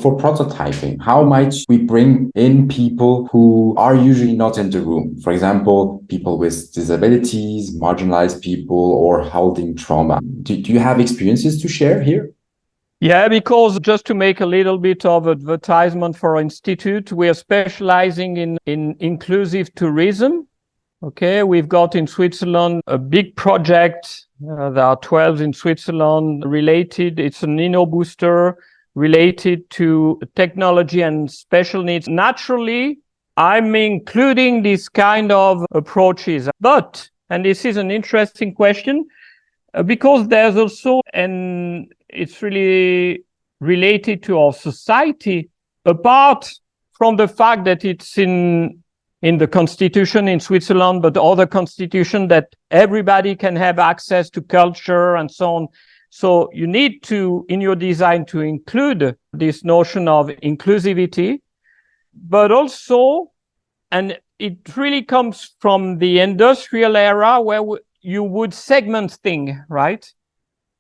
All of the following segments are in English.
for prototyping, how might we bring in people who are usually not in the room? For example, people with disabilities, marginalized people, or holding trauma. Do you have experiences to share here? Yeah, because just to make a little bit of advertisement for our institute, we are specializing in inclusive tourism. Okay, we've got in Switzerland a big project. There are 12 in Switzerland related. It's an InnoBooster related to technology and special needs. Naturally, I'm including this kind of approaches. But, and this is an interesting question, because there's also, and it's really related to our society, apart from the fact that it's in the constitution in Switzerland, but other constitution that everybody can have access to culture and so on. So you need to, in your design, to include this notion of inclusivity, but also, and it really comes from the industrial era where you would segment things, right?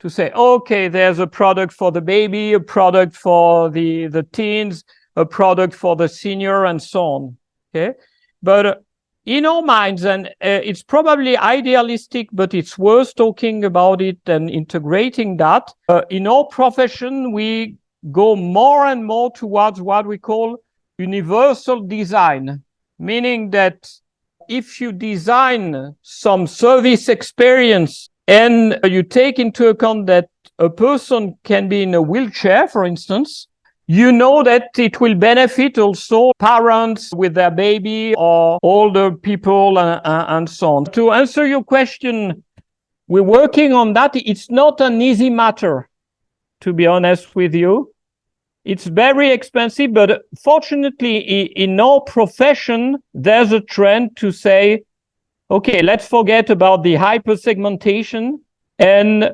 To say, okay, there's a product for the baby, a product for the teens, a product for the senior, and so on, okay? But in our minds, and it's probably idealistic, but it's worth talking about it and integrating that. In our profession, we go more and more towards what we call universal design, meaning that if you design some service experience and you take into account that a person can be in a wheelchair, for instance, you know that it will benefit also parents with their baby or older people and so on. To answer your question, we're working on that. It's not an easy matter, to be honest with you. It's very expensive, but fortunately in our profession, there's a trend to say, okay, let's forget about the hyper-segmentation, and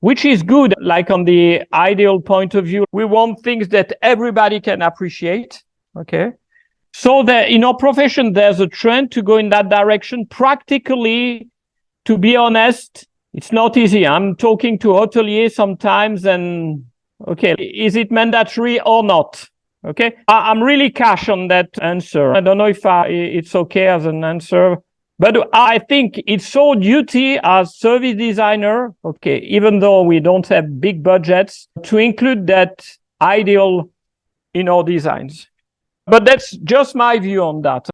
which is good, like on the ideal point of view. We want things that everybody can appreciate, okay? So that in our profession, there's a trend to go in that direction. Practically, to be honest, it's not easy. I'm talking to hoteliers sometimes and, okay, is it mandatory or not? Okay, I'm really cash on that answer. I don't know if it's okay as an answer. But I think it's our duty as service designer, okay, even though we don't have big budgets, to include that ideal in our designs. But that's just my view on that.